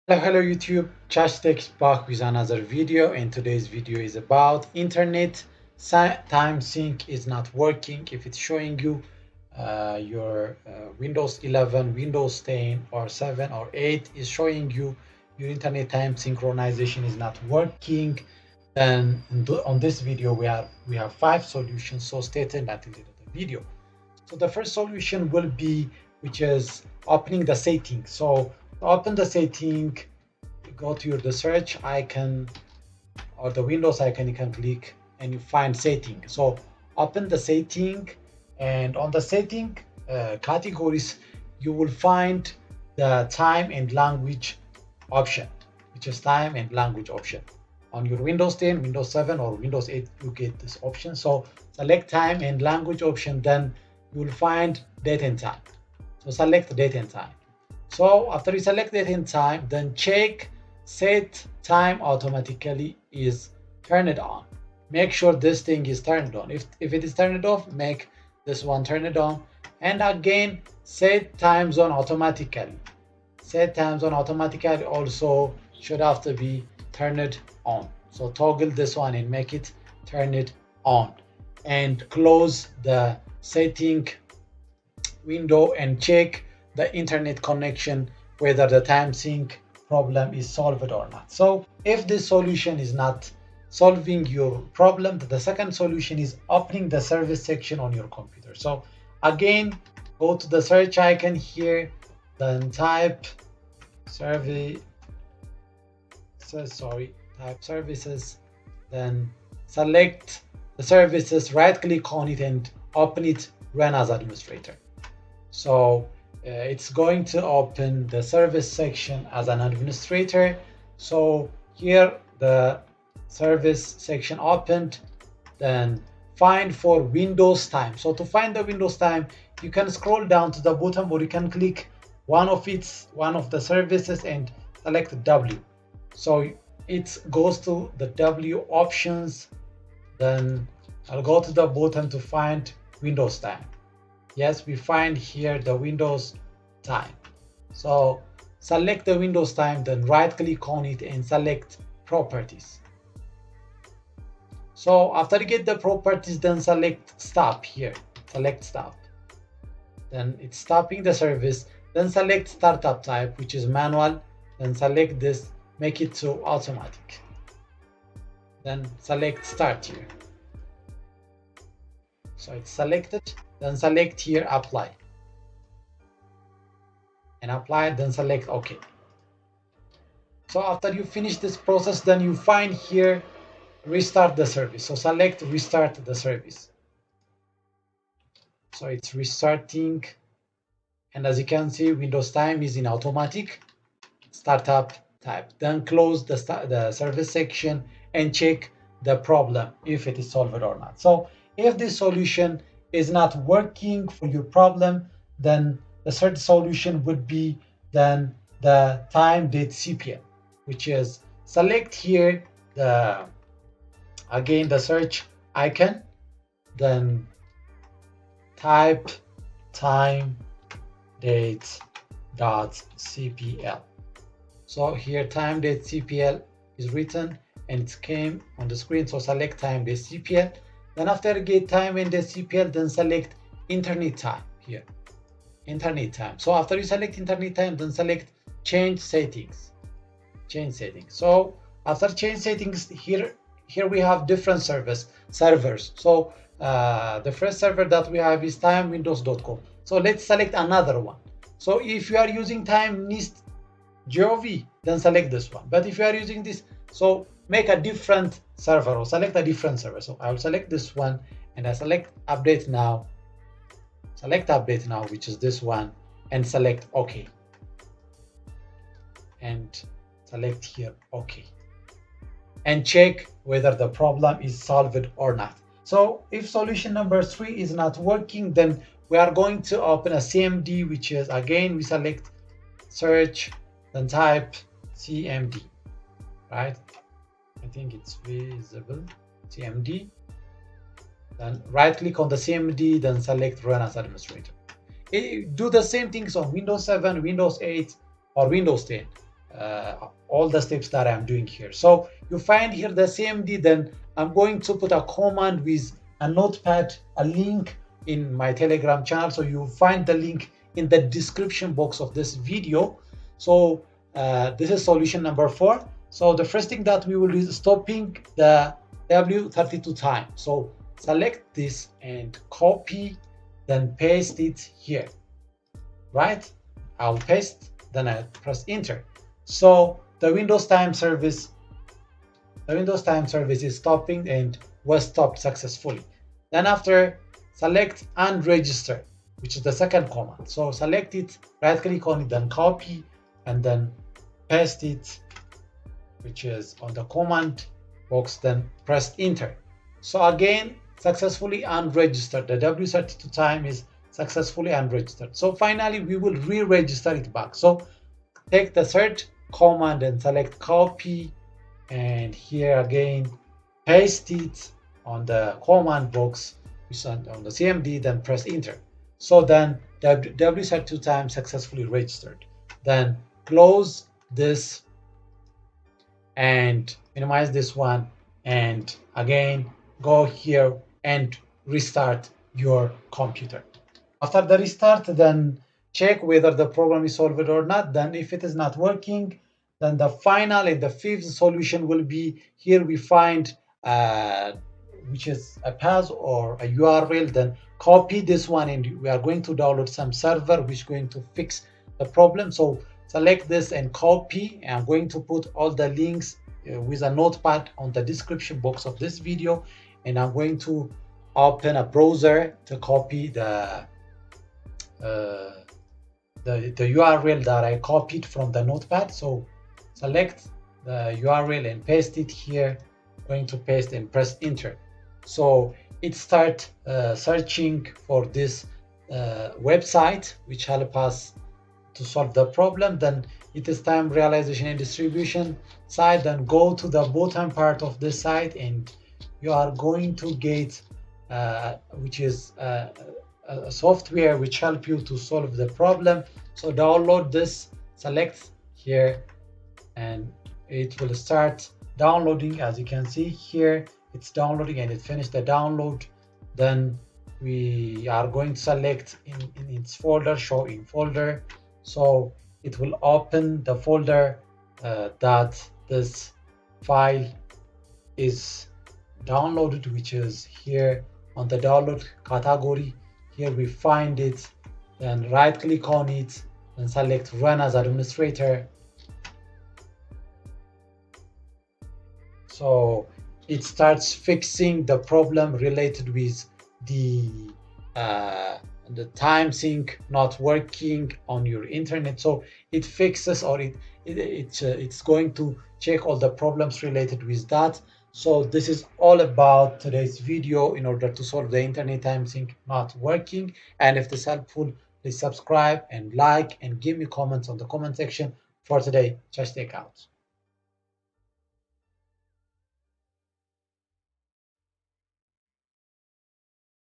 Hello YouTube, Chastek is back with another video, and today's video is about internet time sync is not working. If it's showing you your Windows 11, Windows 10 or 7 or 8 is showing you your internet time synchronization is not working, then on this video we have 5 solutions, so stay tuned until the end of the video. So the first solution will be, which is opening the setting. So to open the setting, go to the search icon or the Windows icon, you can click and you find setting. So open the setting, and on the setting categories, you will find the time and language option, which is time and language option. On your Windows 10, Windows 7 or Windows 8, you get this option. So select time and language option, then you will find date and time. So select date and time. So after you select date and time, then check set time automatically is turned on. Make sure this thing is turned on. If it is turned off, make this one turn it on. And again, set time zone automatically. Set time zone automatically also should have to be turned on. So toggle this one and make it turn it on. And close the setting window and check the internet connection whether the time sync problem is solved or not. So if this solution is not solving your problem, the second solution is opening the service section on your computer. So again, go to the search icon here, then type services, then select the services, right click on it and open it, run as administrator. So it's going to open the service section as an administrator. So here the service section opened, then find for Windows time. So to find the Windows time, you can scroll down to the bottom, or you can click one of the services and select W. So it goes to the W options, then I'll go to the bottom to find Windows time. Yes, we find here the Windows time. So select the Windows time, then right click on it and select properties. So after you get the properties, then select stop here. Select stop. Then it's stopping the service. Then select startup type, which is manual. Then select this, make it to automatic. Then select start here. So it's selected. Then select here apply. And apply, then select OK. So after you finish this process, then you find here restart the service. So select restart the service. So it's restarting, and as you can see, Windows time is in automatic startup type. Then close the service section and check the problem if it is solved or not. So if this solution is not working for your problem, then the third solution would be then the time date CPL, which is select here the search icon, then type time date .cpl. So here time date CPL is written and it came on the screen. So select time date CPL. Then after get time and date CPL, then select internet time here. Internet time. So after you select internet time, then select change settings. Change settings. So after change settings, here we have different servers. So the first server that we have is timewindows.com. So let's select another one. So if you are using time.gov, then select this one. But if you are using this, so make a different server or select a different server. So I will select this one and I select update now. Select update now, which is this one, and select OK. And select here OK. And check whether the problem is solved or not. So if solution number 3 is not working, then we are going to open a CMD, which is again we select search, then type CMD, right? I think it's visible, CMD. Then right click on the CMD, then select run as administrator. Do the same things on Windows 7, Windows 8 or Windows 10. all the steps that I'm doing here. So you find here the CMD, then I'm going to put a command with a notepad, a link in my Telegram channel. So you find the link in the description box of this video. So this is solution number 4. So the first thing that we will do is stopping the W32 time. So select this and copy, then paste it here, right? I'll paste, then I press enter. So the Windows time service is stopping and was stopped successfully. Then after, select Unregister, which is the second command. So select it, right click on it, then copy, and then paste it, which is on the command box, then press enter. So again, successfully unregistered. The W32 time is successfully unregistered. So finally, we will re-register it back. So take the third command and select copy, and here again paste it on the command box, which is on the CMD, then press enter. So then W32 time successfully registered. Then close this and minimize this one, and again go here and restart your computer. After the restart, then check whether the problem is solved or not. Then if it is not working, then the final and the fifth solution will be here. We find which is a path or a URL, then copy this one, and we are going to download some server which is going to fix the problem. So select this and copy. I'm going to put all the links with a notepad on the description box of this video, and I'm going to open a browser to copy the URL that I copied from the notepad. So select the URL and paste it here. I'm going to paste and press enter. So it start searching for this website which help us to solve the problem. Then it is time realization and distribution side. Then go to the bottom part of this site, and you are going to get which is a software which help you to solve the problem. So download this, select here, and it will start downloading. As you can see here, it's downloading and it finished the download. Then we are going to select in its folder, show in folder. So it will open the folder that this file is downloaded, which is here on the download category. Here we find it, then right click on it and select run as administrator. So it starts fixing the problem related with the time sync not working on your internet. So it fixes, or it's going to check all the problems related with that. So this is all about today's video in order to solve the internet time sync not working. And if this is helpful, please subscribe and like and give me comments on the comment section. For today, just take out.